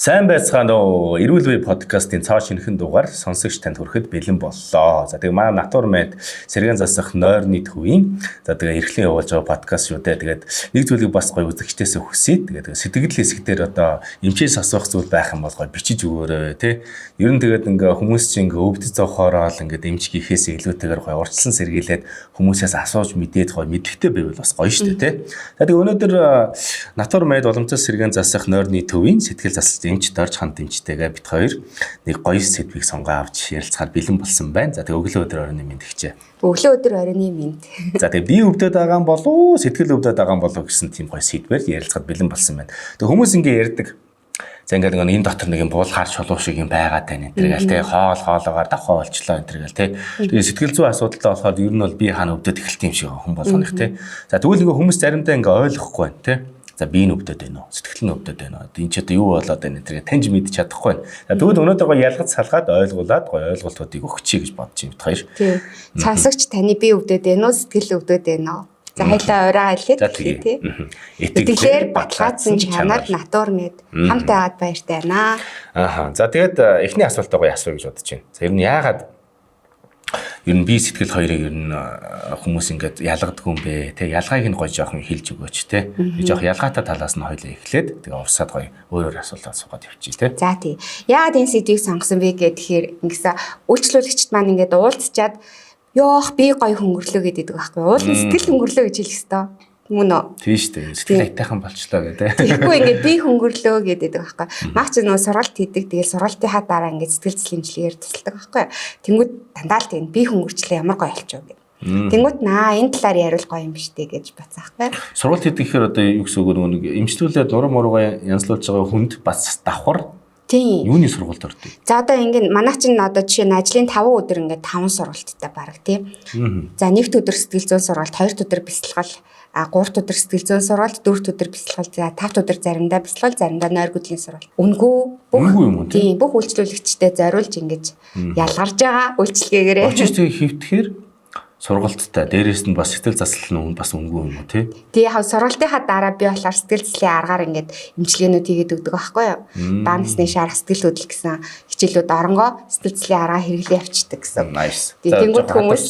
Сайн байцгаана уу. Эрүүл бай подкастын цаа шинэхэн дугаар сонсогч танд хүрэхэд бэлэн боллоо. За тэгээ манай Натур Мед сэргэн засах нойрны төвийн за тэгээ эрхлэн явуулж байгаа подкаст шүү дээ. Тэгээд нэг зүйлийг бас гоё үзэгчдээс хүсье. Тэгээд сэтгэл хэсгээр одоо эмчээс асуух зүйл байх юм бол гоё бичиж өгөөрэй тий. Ер нь тэгээд ингээ хүмүүс чинь ингээ өвдөж зовхоороо л ингээ эмч гихээс илүүтэйгээр гоё урьдчилан сэргийлээд хүмүүсээс асууж мэдээд гоё мэдлэгтэй байвал бас гоё шүү дээ тий. За тэгээ өнөөдөр Натур Мед уламжлалт сэргэн засах нойрны төвийн сэтгэл засал эмч дорж ханд эмчтэйгээ бит хоёр нэг гоё сэдвийг сонгоо авч ярилцахаар бэлэн болсон байна. За тэгээ өглөө өдөр оройн мэнд гिचээ. Өглөө өдөр оройн мэнд. За тэгээ би өвдөд байгаа юм болов сэтгэл өвдөд байгаа юм болов гэсэн тийм гоё сэдвээр ярилцахад бэлэн болсон байна. Тэгээ хүмүүс ингээ ярьдаг. За ингээд нэг энэ дотор нэг юм буулгаар чулуу шиг юм байгаа тань энэ тэргээл тэгээ хоолоогоор давхаа олчлоо энэ тэргээл тий. Тэгээ сэтгэл зүйн асуудалтай болохоор ер нь бол би хаана өвдөд эхэлт юм шиг хүн болгоных тий. За тэгвэл ингээ хүмүүс заримдаа ингээ ойлгохгүй байна тий. За би энэ өвдөд байна уу? Сэтгэл нь өвдөд байна уу? Энэ ч одоо юу болоод байна тэргээ таньж мэдчих чадахгүй байна. За тэгвэл өнөөдөр гоё ялгаж салгаад ойлгуулад гоё ойлголтуудыг өгчий гэж бодож юм бит хоёр. Тийм. Сонсогч таны би өвдөд байна уу? Сэтгэл өвдөд байна уу? За хайлаа орой хэлээд тий. Итгэлээр баталгаажсан чанар Натур Мед хамт аваад баяртай байна. Ааха. За тэгээд эхний асуултаа гоё асууя гэж бодож байна. За ер нь яагаад ер нь би сэтгэл хоёрыг ер нь хүмүүс ингээд ялгадаг юм бэ? Тэг ялгааг нь гоё жоохон хэлж өгөөч те. Би жоох ялгаатай талаас нь хоёлаа эхлээд тэгээ урсаад гоё өөр асуултаа асуугаад явчих те. За тий. Яагаад энэ сэдвийг сонгосон бэ гэхээр ингэсэн үйлчлүүлэгчд маань ингээд уулзчаад ёох би гоё хөнгөрлөө гэдэг байхгүй. Уулын сэтгэл хөнгөрлөө гэж хэлэх ёстой. Мөн үү? Тийм шүү дээ. Сэтгэл айтайхан болчлоо гэдэг. Тэгэхгүй ингээд би хөнгөрлөө гэдэг байхгүй. Маач нөө сургалт хийдэг. Тэгэл сургалтынхаа дараа ингээд сэтгэл зүйн хэмжлэгээр тусалдаг байхгүй. Тэнгүүд дандаа л тийм би хөнгөрчлээ ямар гоё болчихоо гэдэг. Тэнгүүд энэ талаар яриул гоё юм биш үү гэж бацаахгүй. Сургалт хийдэг гэхээр одоо юу гэсэн үг нэг эмчлүүлээд нуруу муруугаа янзлуулж байгаа хүнд бас давхар тийм. Юуны сургалт ордог? За одоо ингээд манай чинь одоо жишээ нь ажлын 5 өдөр ингээд 5 сургалттай баг тийм. За нэгд өдөр сэтгэл зүйн сургалт, хоёрт өдөр бясалгал, 3 өдөр сэтгэл зүйн сургалт, 4 өдөр бясалгал, за 5 өдөр заримдаа бясалгал, заримдаа нойр гүдлийн сургалт. Үнгүү тийм бүх үйлчлүүлэгчтэй зориулж ингэж ялгарж байгаа үйлчлэгээгээрээ. Очиж тэгээ хөвтөхээр сургалттай дээрээс нь бас сэтгэл засал нь бас өнгөө юм уу тий. Тэгээ яг сургалтынхаа дараа би болохоор сэтгэл заслын аргаар ингээд эмчилгээнүүд хийгээд өгдөг байхгүй юу. Баа насны шарах сэтгэл хөдлөл гэсэн хичээлүүд оронгоо сэтгэл заслын аргаар хэрэглээ явчихдаг гэсэн. Тэнгүүд хүмүүс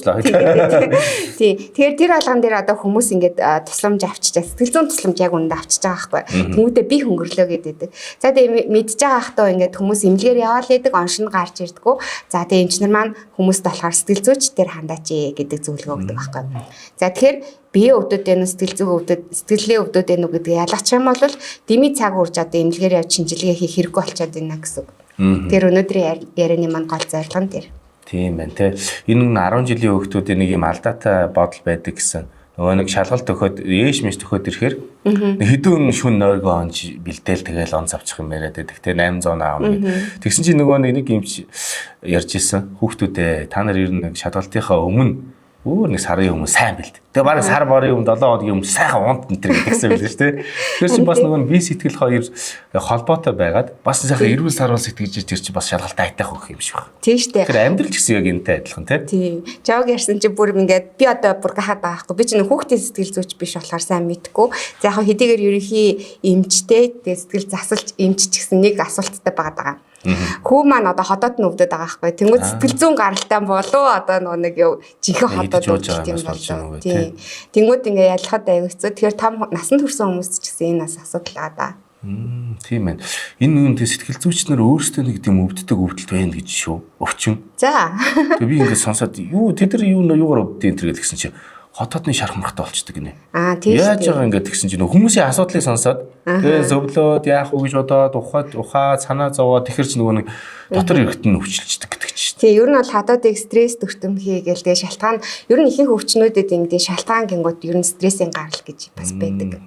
тий. Тэгэхээр тэр алган дээр одоо хүмүүс ингээд тусламж авчиж сэтгэл зүйн тусламж яг үүнд авчиж байгаа байхгүй. Тэнгүүдээ би хөнгөрлөө гэдэг. За тэгээ мэдж байгаа хтоо ингээд хүмүүс эмнэлгээр яваал гэдэг оншин гарч ирдгүү. За тэгээ эмчнэр маань хүмүүст болохоор сэтгэл зүйчдэр хандаач гэдэг зөвлөгөө өгдөг байхгүй. За тэгэхээр бие өвдөд байна уу сэтгэл зүйн өвдөд сэтгэлийн өвдөд байна уу гэдгийг ялгаачих юм бол дими цаг урж одоо эмнэлгээр явж шинжилгээ хийх хэрэггүй болчиход байна гэсэн. Тэр өнөөдрийн ярианы маань гол зорилго нь тэр. Тийм байна те. Энэ 10 жилийн хүүхдүүдийн нэг юм алдаатай бодол байдаг гэсэн. Нөгөө нэг шалгалт өгөхөд ээш мэс төхөд ирэхээр хэдэн шүн нойргоо онж бэлдээл тэгэл он завчих юм яриад байдаг те 800 аав. Тэгсэн чинь нөгөө нэг юмч ярьж исэн хүүхдүүдээ та нар ер нь шалгалтынхаа өмнө өөр нэг сарын өмнө сайн бэлд. Тэгээ бараг сар борын өмнө 7 хоногийн өмнө сайхан унт энэ төр гэдэгсэн байлээ шүү дээ. Тэр чинь бас нөгөө би сэтгэл хоёр холбоотой байгаад бас сайхан эрүүл сарвал сэтгэж тэр чинь бас шалгалтай айтайх өгөх юм шиг байна. Тийм шүү дээ. Тэгэхээр амьдрал ч гэсэн яг энэтэй адилхан тийм. Жаог ярьсан чинь бүр ингээд би одоо бүр гахаад байгаа байхгүй. Би чинь хүүхдийн сэтгэл зүйч биш болохоор сайн мэдгүй. За яг хэдийгээр ерөнхий эмчтэй тэгээ сэтгэл засалч эмч ч гэсэн нэг асуулттай байгаа. Хүү маань одоо хотод нь өвдөд байгаа байхгүй. Тэнгүүд сэтгэл зүйн гаралтай болов одоо нэг жинхэнэ хотод өвдөж юм болоо. Тийм. Тэнгүүд ингээ ялахад аяг хэцүү. Тэгэхээр том насанд хүрсэн хүмүүст ч гэсэн энэ бас асуудал байгаа да. Тийм байна. Энэ үнэндээ сэтгэл зүйчнэр өөрсдөө нэг тийм өвддөг өвдөлт байна гэж шүү. Өвчин. За. Тэгээ би ингээ сонсоод юу тэд нар юугаар өвддөг энэ гэсэн чинь хотоодны шархамрахтай болчдөг гинэ. Тийм. Яаж байгаа ингээд тэгсэн чинь хүмүүсийн асуудлыг сонсоод тэгээ зөвлөөд яах уу гэж бодоод ухаа санаа зовоо тэгэхэр ч нөгөө нэг дотор хэрэгт нь өвчлждэг гэдэг чинь. Тийм, ер нь бол хадуудыг стресс төртөм хийгээл тэгээ шалтгаан ер нь ихэнх өвчнүүдэд ингээд шалтгаан гингүүд ер нь стрессийн гарал гэж бас байдаг.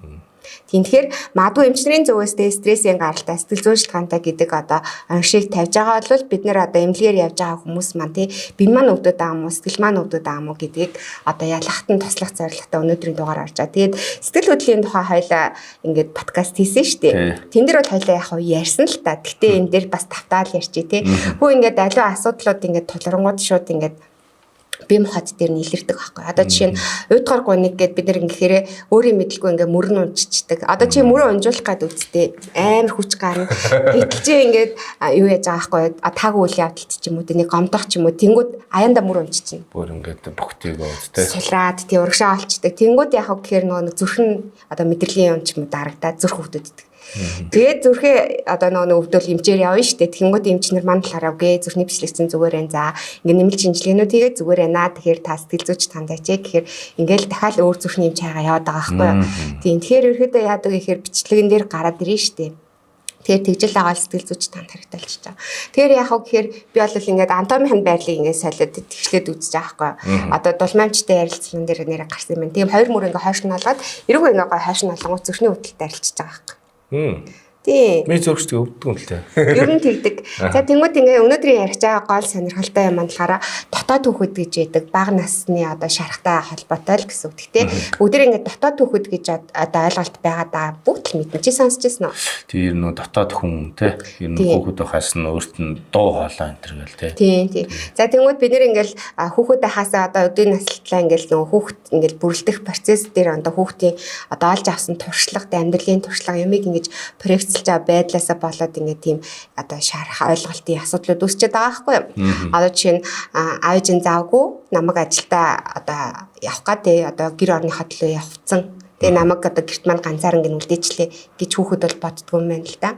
Тэгэхээр магадгүй эмчнэрийн зүгээс стрессийн гаралтай сэтгэл зүйн шалтгаантай гэдэг одоо оншийг тавьж байгаа бол бид нэр одоо эмнэлгээр явж байгаа хүмүүс маань тий бие маань өвдөд байгаа юм уу сэтгэл маань өвдөд байгаа юм уу гэдгийг одоо ялахт нь туслах зорилготой өнөөдрийн дугаар орж байгаа. Тэгээд сэтгэл хөдлөлийн тухай хоёлаа ингээд подкаст хийсэн шүү дээ. Тэн дээр бол хоёлаа яг ярьсан л та. Гэтэ энэ дээр бас тавтаал ярьчих тий. Хөө ингээд аливаа асуудлууд ингээд тулрангууд шууд ингээд бим хот дээр нь илэрдэг байхгүй. Одоо жишээ нь уйдгаар гуниг гэд бид нэр ингэхээр өөрийн мэдлгүй ингээ мөрөн унччихдаг. Одоо чи мөрөн унжуулах гээд үзтээ амар хүч гарна. Гэтэл ингээд юу яаж байгаа байхгүй. Таг үйл явдалт ч юм уу нэг гомдох ч юм уу тэнгууд аяанда мөр унччихна. Бүр ингээд бөхтийг өөдтэй. Сулраад тий урагшаа олчдаг. Тэнгууд яах вэ гэхээр нөгөө зүрх нь одоо мэдрэлийн юм ч юм уу дарагдаад зүрх хөвдөддөг. Тэгээд зүрхээ одоо нөгөө өвдөл эмчээр явна штэ. Тэнгууд эмчнэр маань болохоор үгүй зүрхний бичлэгцэн зүгээр энэ за ингээ нэмэлт шинжилгээнүүд хийгээд зүгээр байна. Тэгэхээр та сэтгэл зүйч тандаач гэхээр ингээл дахиад өөр зүрхний эмч хагаа яваад байгаа байхгүй. Тийм тэгэхээр ерөөдөө яадаг гэхээр бичлэгэн дээр гараад ирнэ штэ. Тэгэхээр тэгжэл агаал сэтгэл зүйч танд хэрэгтэй болчихж байгаа. Тэгэхээр яах вэ гэхээр би бол ингээд анатомийн байрлалыг ингээд солиод тэгшлээд үзэж байгаа байхгүй. Одоо дулмаамчтай ярилцсан дээр нэрээ гарсан юм байна. Тийм хоёр мөр ингээд хойш нь олгоод эргүү ингээд гой хойш нь олгонгууд зүрхний өвдөлтөд арилчиж байгаа байхгүй. Тийм. Миний зургчдыг өвддөг юм л тэ. Ер нь тэгдэг. За тэнгууд ингээ өнөөдрийн ярих байгаа гол сонирхолтой юм болохоор дотоод хүүхэд гэж яддаг бага насны одоо шарахтай холбоотой л гэсэн үг. Гэхдээ бүгд ингээ дотоод хүүхэд гэж одоо ойлголт байгаа даа бүгд л мэдэн чи сонсчихсан уу? Тийм ер нь дотоод хүн тэ. Ер нь хүүхэд байхаас нь өөрт нь дуу хоолой энэ төр гэл тэ. Тийм тийм. За тэнгууд бид нэр ингээл хүүхэд байхаасаа одоо өдний наслтлаа ингээл нөгөө хүүхэд ингээл бүрлдэх процесс дээр одоо хүүхдийн одоо олж авсан туршлага, амьдралын туршлага юмыг ингэж проекцлж байдлаасаа болоод ингээ тийм одоо шарах ойлголтын асуудлууд үүсчихэд байгаа байхгүй юу? Одоо жишээ нь аавч нь заавгүй намайг ажилдаа одоо явах гэдэг одоо гэр орны хотлоо явцсан. Тэгээ намайг одоо гэрт маань ганцаар ингэ үлдээчлээ гэж хүүхэд бол боддгоо юм байна л да.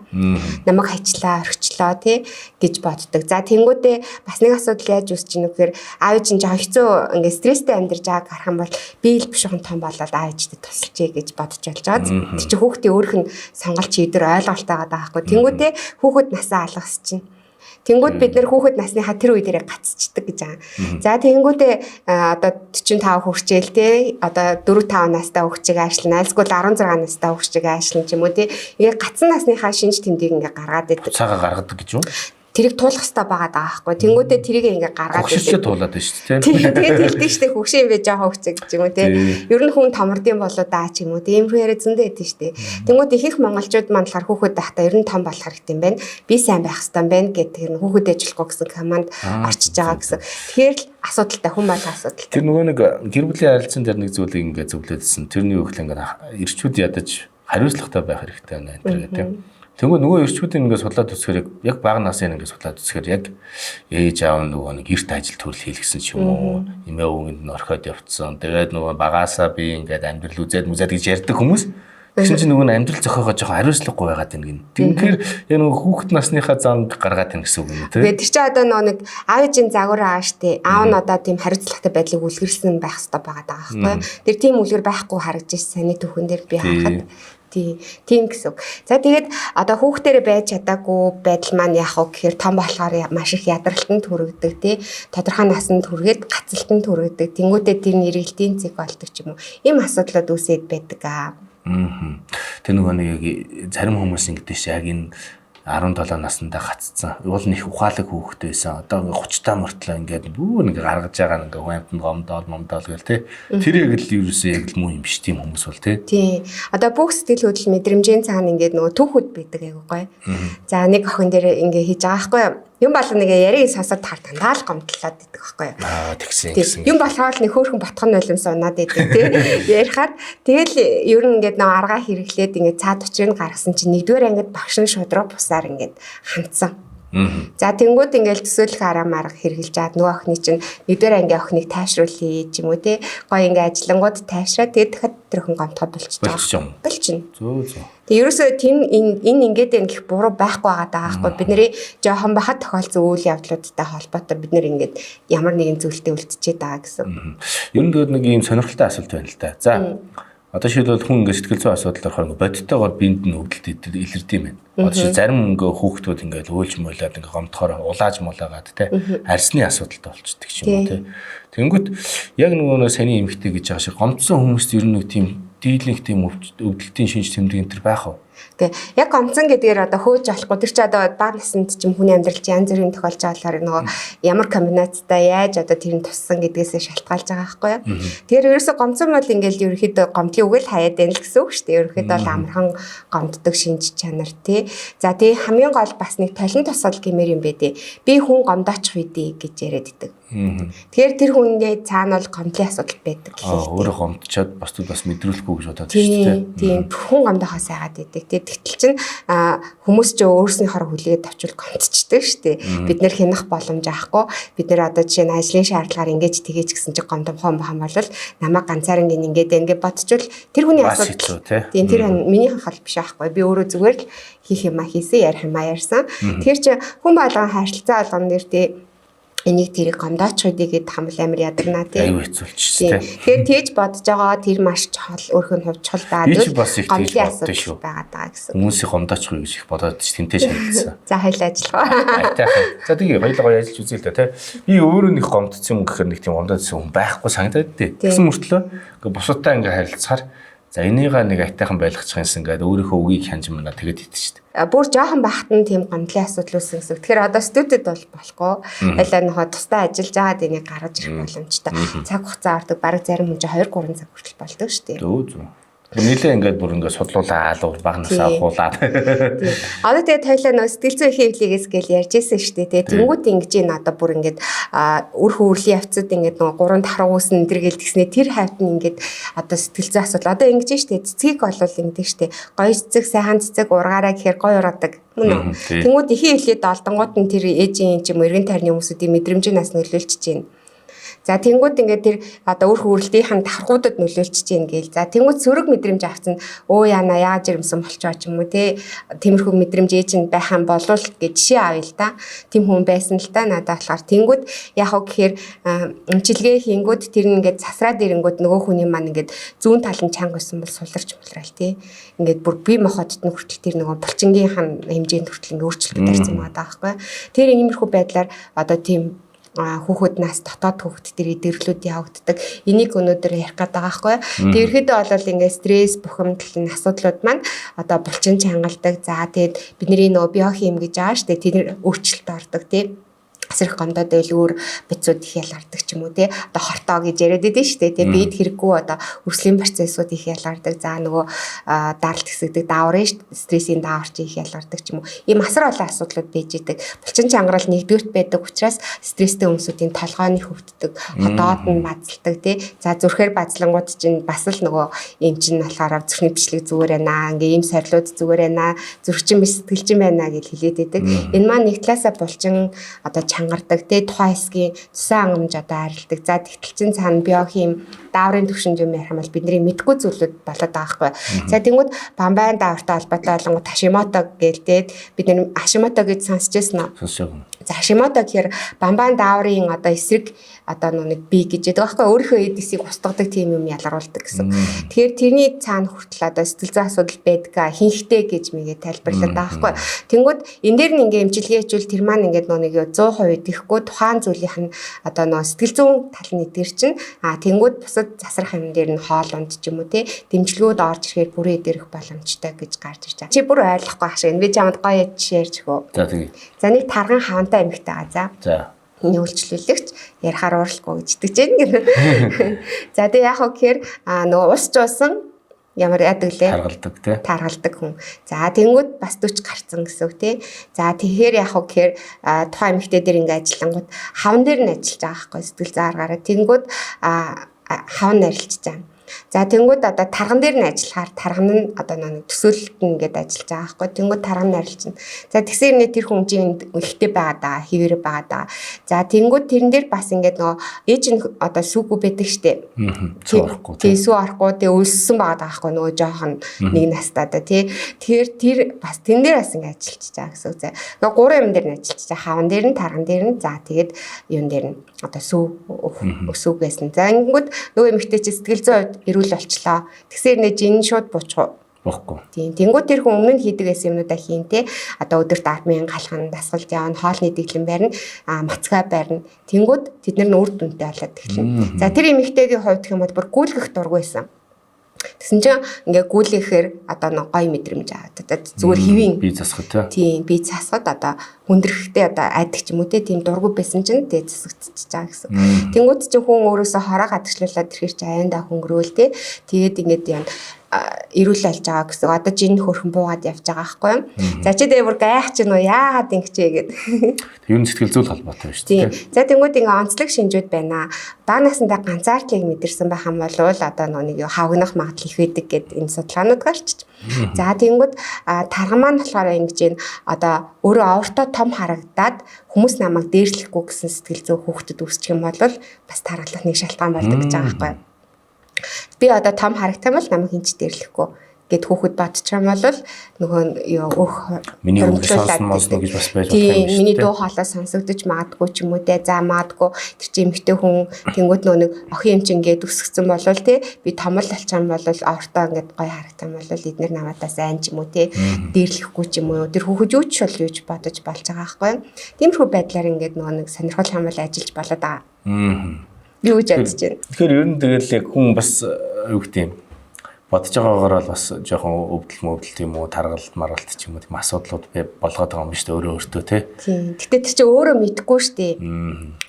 Намайг хайчлаа, орхичлоо тий гэж боддог. За тэнгуүдээ бас нэг асуудал яаж үүсэж ийнө гэхээр аав чинь жоо хэцүү ингэ стресстэй амьдарч байгааг харах юм бол би л бишхэн том болоод аавчдад тусалчээ гэж бодож болж байгаа. Тэр чинь хүүхдийн өөрийнх нь сонголт чийдэр ойлголт байгаа даахгүй. Тэнгуүдээ хүүхэд насаа алгас чинь тэнгууд бид нэр хүүхэд насныхаа тэр үе дээрээ гацчихдаг гэж байгаа. За тэнгуудээ одоо 45 хүрчээл те одоо 4 5 настай хүүхчийг аашлна. Айлсгүй 16 настай хүүхчийг аашлна ч юм уу те. Ингээ гацсан насныхаа шинж тэмдгийг ингээ гаргаад идэг. Цагаа гаргадаг гэж юу? Тэрийг туулах хэрэгтэй байгаа даахгүй. Тэнгүүдээ тэрийг ингээ гаргаад идэг. Хөгшөж туулаад байна шүү дээ. Тэгээд хэлдэг шүү дээ. Хөгшин юм бэ жоо хөгцөг гэж юм уу те. Ер нь хүн томордын болоо даа ч юм уу. Ийм хэрэг зөндөө идэв шүү дээ. Тэнгүүд их монголчууд маань болохоор хүүхэд байхдаа ер нь том болох хэрэгтэй юм байна. Би сайн байх хэрэгтэй юм байна гэдэг нь хүүхэд ажиллахгүй гэсэн команд орчиж байгаа гэсэн. Тэгэхээр л асуудалтай хүн болгоо асуудалтай. Тэр нөгөө нэг гэр бүлийн харилцаан дээр нэг зүйлийг ингээ зөвлөдсөн. Тэрний үеийг ингээ ирчүүд ядаж хариуцлагатай байх хэрэгтэй байна энэ гэдэг. Тэгвэл нөгөө ирчүүдийн ингээ судлаад үзэхээр яг бага насны ингээ судлаад үзэхээр яг ээж аав нөгөө нэг эрт ажил төрөл хийлгсэн ч юм уу эмээ өвгөнд нь орхиод явцсан. Тэгээд нөгөө багаасаа би ингээд амьдрал үзээд гэж ярьдаг хүмүүс. Тэгсэн чинь нөгөө амьдрал зохиогоо жоохон хариуцлагагүй байгаад байна гин. Тэгэхээр яг нөгөө хүүхэд насныхаа занг гаргаад байна гэсэн үг юм тийм. Тэгээд тэр чинь одоо нөгөө нэг аав ээжийн загвар байгаа штэ. Аав нь одоо тийм хариуцлагатай байдлыг үлгэрсэн байх хэрэгтэй байгаа байхгүй. Тэр тийм үлгэр байхгүй харагдаж ирсэн саний түүхэн дээр би харахад тийм гэсэн үг. За тэгээд одоо хүүхдэрээ байж чадаагүй байдал маань яах вэ гэхээр том болохоор маш их ядралтанд хүргэдэг тий. Тодорхой наснд хүргээд гацалтанд хүргэдэг. Тэнгүүдээ тэр нэрэлтийн цэг болдог ч юм уу. Ийм асуудлууд үүсээд байдаг аа. Тэр нөгөө нэг зарим хүмүүс ингэдэж яг энэ 17 наснда гаццсан. Уул нэг ухаалаг хүүхэд байсан. Одоо 30 та мөртлөө ингээд бүр ингээ гаргаж байгаа ингээ хуамтанд гомдоол гэл тий. Тэр яг л ерөөсөө яг л муу юм биш тийм хүмүүс бол тий. Тий. Одоо бүх сэтгэл хөдлөл мэдрэмжийн цаана ингээд нөгөө түүхүүд байдаг айгуу гоё. За нэг охин дээр ингээ хийж байгаа байхгүй юу? Юм бол нэг яриг сонсоод таар дандаа л гомдлоод идэг байхгүй юу? Тэгсэн. Юм болохоор нэг хөөрхөн ботхон нулимс унаад идэг тий. Ярихад тэгэл ер нь ингээд нэг аргаа хэрэглээд ингээд цаад учрыг гаргасан чинь нэгдүгээр ангид багш нь шудруу бусаар ингээд хандсан. За тэнгууд ингээл төсөөлөх арга марга хэрэгжилж чад нөгөө охины чинь нэгдүгээр ангийн охиныг тайвшруулъя ч юм уу те гоё ингээ ажиллангууд тайвшраа тэгээд дахиад тэр охин гомдоход болчихсон. Болчихно. Зөө. Тэгээ ерөөсөө тийм энэ ингээд энэ гих буруу байхгүй байгаа даахгүй бид нэрээ жоохон бахад тохиолдсон үйл явдлуудтай холбоотой бид нэр ингээд ямар нэгэн зүйлтэй үлдчихэд байгаа гэсэн. Ер нь нэг ийм сонирхолтой асуулт байна л да. За одоо шийдвэл хүн ингээд сэтгэл зүйн асуудал орохоор бодиттойгоор биед нь өвдөлт илэрдэг юм байна. Одоо зарим ингээ хүүхдүүд ингээд өөлж мөлөөд ингээ гомдохоор улааж мулаагаад те арсны асуудалтай болчихдаг юм уу те. Тэнгүүт яг нөгөө саний эмхтэй гэж байгаа шиг гомдсон хүмүүст ер нь тийм дийлэнх тийм өвдөлтийн шинж тэмдэг энэ төр байх уу? Гэ яг гомцон гэдгээр одоо хөөж болохгүй тэр чи одоо бага наснд ч юм хүний амьдрал чи янз бүрийн тохиолж байгаа болохоор нөгөө ямар комбинацтай яаж одоо тэрийг туссан гэдгээсээ шалтгаалж байгаа байхгүй юу. Тэгэхээр ерөөсө гомцон бол ингээл ерөөхдөө гомдлын үгэл хаяад байна л гэсэн үг шүү дээ. Ерөөхдөө бол амархан гомддог шинж чанар тий. За тий хамгийн гол бас нэг толин тусал гэмээр юм бэ дээ. Би хүн гомдоочих үедээ гэж яриад идэг. Тэгэхээр тэр хүнээ цаана бол гомдлын асуудал байдаг гэх юм. Өөрөө гомдчоод бусдад бас мэдрүүлэхгүй гэж бодоод шүү дээ. Тийм хүн гомдохоос айгаад идэг. Тэгтэл чинь хүмүүс ч өөрснийхөө хүлээгээд авчвал гомдчихдаг шүү дээ. Бид нэр хянах боломж авахгүй. Бид нэр одоо жишээ нь ажлын шаардлагаар ингэж тгийч гэсэн чинь гомдомхон бахан бол намайг ганцаараа ингэж ингэ бодчихвол тэр хүний асуудал. Тийм тэр миний хал биш аахгүй. Би өөрөө зүгээр л хийх юмаа хийсэн, ярих юмаа ярьсан. Тэгэхээр чи хүн болгон харилцаа болгон нэр тий энийг тэрийг гомдоочхойдээ гэд хамбал амир ядарна тий. Аюу хэцүүлчихсэн тий. Тэгэхээр тэгж бодож байгаа тэр маш чухал өөрхөн хувь чухал байдаг. Гомдлын асуудал байгаад байгаа гэсэн. Хүмүүсийг гомдоочихгүй гэж их бодоод тэмтэй шаардсан. За хоёул ажиллаа. Айтайхан. За тэгээ хоёул гоё ажиллаж үзье л да тий. Би өөрөө нэг гомдсон юм гэхээр нэг тийм гомдоодсэн хүн байхгүй санагдаад тий. Тэгсэн мөртлөө бусуудтай ингээ харилцахаар за энийга нэг айтайхан байлгачих юмсан гэдэг өөрийнхөө үгийг хянж мана тэгээд идэв шүү дээ. Бүр жоохон бахт нь тийм гомдлын асуудал үүсэн гэсэн. Тэгэхээр одоо студид бол болохгүй. Байлаа нөхөө тусдаа ажиллаж байгаад энийг гаргаж ирэх боломжтой. Цаг хугацаа ордог бараг зарим хүн 2-3 цаг хүртэл болдог шүү дээ. Зөө. Нилээ ингээд бүр ингээд судлуулаа аалуур багнасаа хуулаад. Одоо тэгээд хоёлаа нөө сэтгэл зүйн хэвлэгээс гээл ярьж ирсэн шүү дээ. Тэнгүүд ингэж ин одоо бүр ингээд үр хөвөрлийн явцад ингээд нөгөө 3 таруу үүсэн энэ гээл тэгснэ тэр хавьт нь ингээд одоо сэтгэл зүйн асуудал одоо ингэж шүү дээ. Цэцгийг болвол ингэдэг шүү дээ. Гоё цэцэг сайхан цэцэг ургаараа гэхээр гоё ургадаг. Мөн үү? Тэнгүүд ихийн хөвлөд олдонгууд нь тэр ээжийн юм эргэн тойрны хүмүүсүүдийн мэдрэмжийн нас нөлөөлчихөж байна. За тэнгууд ингээд тэр одоо үр хөврөлтийн давхруудад нөлөөлчихөж юм гээл. За тэнгууд сөрөг мэдрэмж авсан өө яана яаж ирэмсэн болчоо ч юм уу те. Тиймэрхүү мэдрэмж ээж нь байхan болвол гэж жишээ авъя л та. Тим хүн байсан л та надад болохоор тэнгууд яг хөө гэхээр эмчилгээ хийнгүүд тэр нь ингээд засраад ирэнгүүд нөгөө хүний маань ингээд зүүн талын чанга байсан бол суларч мулраал те. Ингээд бүр бие махбодд нь хүртэл тэр нөгөө булчингийн хэмжээнд хүртэл ингээд өөрчлөлт тарьсан байгаа байхгүй. Тэр иймэрхүү байдлаар одоо тийм хүүхэд нас дотоод хүүхэд тэр эдэрлүүд явагддаг. Энийг өнөөдөр ярих гэдэг байгаа байхгүй. Тэрхэдээ бол ингээд стресс бухимдал асуудлууд маань одоо булчин чангалдаг. За тэгээд бидний нөө биохим гэж байгаа шүү дээ. Тэр өөрчлөлт ордог тийм. Асрах гомдоод байл өөр бицүүд их ялгардаг ч юм уу тий. Одоо хортоо гэж яриад байдсан шүү дээ тий. Бид хэрэггүй одоо өрслийн процессууд их ялгардаг. За нөгөө даралт хэсэгдэг дааврын стрессийн дааварч их ялгардаг ч юм уу. Ийм асар олон асуудлууд байж идэг. Булчин чангарал нэгдүгürt байдаг учраас стресстэй хүмүүсийн толгойн хөвддөг, ходоод нь базалдаг тий. За зүрхээр базлангууд чинь бас л нөгөө юм чинь болохоор зүрхний бичлэг зүгээр байна. Ингээ ийм сорилууд зүгээр байна. Зүрхчин биш сэтгэлчин байна гэж хэлээд байдаг. Энэ маань нэг талаасаа булчин одоо чангардаг те тухайн хэсгийн цусан ангамж одоо арилдаг. За тэгтэл чин цаана биохим дааврын төвшөнд юм ярих юм бол бидний мэдгүй зүйлүүд болоод байгаа байхгүй. За тэнгууд бамбайн даавартай холбоотой болонгууд Hashimoto гэлдээд бид нэр Hashimoto гэж сонсчихсан уу? Сонсоогүй. За Hashimoto гэхээр бамбайн дааврын одоо эсрэг одоо нэг бий гэж яддаг байхгүй. Өөрийнхөө эдисийг устгадаг тийм юм ялгаруулдаг гэсэн. Тэгэхээр тэрний цаана хүртэл одоо сэтгэл зүйн асуудал байдгаа хинхтэй гэж мэгээ тайлбарлаад байгаа байхгүй. Тэнгууд энэ дээр нь ингээ эмчилгээ хийвэл тэр маань ингээд нэг 100% идэхгүй тухайн зүйлийнх нь одоо нөө сэтгэл зүйн тал нь идэр чинь тэнгууд бусад засрах юм дээр нь хоолунд ч юм уу те дэмжлэгүүд орж ирэхээр бүрээ дээрх боломжтой гэж гарч ирж байгаа. Чи бүр ойлгохгүй ах шиг би чамд гоё жишээ ярьж өгөө. За тэгээ. За нэг тарган хавантай эмэгтэй байгаа. За. Энэ үйлчлүүлэгч ярихаар уурлахгүй гэж итгэж байна гэнэ. За тэгээ яг хөө гэхээр нөгөө ус жуусан ямар яадаг лээ таргалдаг тий таргалдаг хүн. За тэнгууд бас 40 гарцсан гэсэн үг тий. За тэгэхээр яг хөө гэхээр тухайн эмэгтэй дээр ингээ ажиллангууд хаван дээр нь ажиллаж байгаа байхгүй сэтгэл зааргаараа тэнгууд хаван нарилж байгаа. За тэнгууд одоо тарган дээр нь ажиллахаар тарган нь одоо нэг төсөөлөлт нь ингээд ажиллаж байгаа байхгүй. Тэнгууд тарган нарилжна. За тэгсээр нэ тэр хүн чинь ихтэй байгаа даа, хിവэр байгаа даа. За тэнгууд тэрэн дээр бас ингээд нөгөө ээж нь одоо сүүгүй байдаг штэ. Тийм сүү орохгүй тэгээ өлссөн байгаа даа байхгүй нөгөө жоохон нэг настаа да тий. Тэгэхээр тэр бас тэн дээр бас ингээд ажиллаж байгаа гэсэн үг. Нөгөө гурван юм дээр нь ажиллаж байгаа. Хаван дээр нь, тарган дээр нь, за тэгээд юун дээр нь одоо сүүгээс нь. За ингээд нөгөө эмэгтэй чи сэтгэл зүйн эрүүл болчлоо. Тэгсээр нэ жин шууд буучих байхгүй. Тийм. Тэнгүүд тэр хүн өмнө нь хийдэг байсан юмнуудаа хийн те. Одоо өдөрт 10,000 галхан дасгалж явна, хоолны дэглэм барина, мацгаа барина. Тэнгүүд тэд нар нь үр дүнтэй болоод эхэлнэ. За тэр эмэгтэйгийн хувьд гэх юм бол бүр гүйлгэх дургүйсэн. Тэгсэн чинь ингээ гүйлэхээр одоо нэг гоё мэдрэмж аваад зүгээр хэвийн бие засахад тийм бие засахад одоо хүндрэхтэй одоо айдаг ч юм уу тийм дургу байсан чинь тэгээ засагдчихж байгаа гэсэн. Тэнгүүд чинь хүн өөрөөсөө хороо гадагшлуулаад ирэхэр чи аяндаа хөнгөрөөл те. Тэгээд ингээд юм ирүүл алж байгаа гэсэн. Одоо жин хөрхөн буугаад явж байгаа байхгүй юу? За чи дэвэр гайх чинь уу яагаад ингэчээ гээд. Ер нь сэтгэл зүйн холбоотой шүү дээ. За тэнгууд ингээ онцлог шинжүүд байна. Баанаасандаа ганцаардлыг мэдэрсэн байх юм бол одоо нэг хавгнах магадлал их байдаг гэд энэ судалгаанууд гарчиж. За тэнгууд тарга маань болохоор ингэж энэ одоо өөрөө овртоо том харагдаад хүмүүс намайг дээрлэхгүй гэсэн сэтгэл зүй хүүхдэд үүсчих юм бол бас таргалах нэг шалтгаан болдог гэж байгаа байхгүй юу? Би одоо том харагдсан бол намайг хинч дээрлэхгүй гэд хүүхэд бодчих юм бол нөгөө өөх миний үг сонсон гэж бас байж болох юм шүү дээ. Миний дуу хоолой сонсогдож магадгүй ч юм уу те. За магадгүй тэр чи эмэгтэй хүн тэнгууд нэг охин эмч ингээд өсгцэн болвол те би томол алчаан болвол овртоо ингээд гоё харагдсан болвол эдгээр намаадаас айн ч юм уу те дээрлэхгүй ч юм уу тэр хүүхэд юу ч бол юуж бодож болж байгаа байхгүй юу. Тиймэрхүү байдлаар ингээд нөгөө нэг сонирхол хамгаал ажиллаж болоод байгаа. Юу гэж бодож байна. Тэгэхээр ер нь тэгэл яг хүн бас юу гэх юм бодож байгаагаар бол бас жоохон өвдөл тийм үү таргалт маргалт ч юм уу тийм асуудлууд болгоод байгаа юм шүү дээ өөртөө тий. Тийм. Гэтэ тэр чинь өөрөө мэдгүй шүү дээ.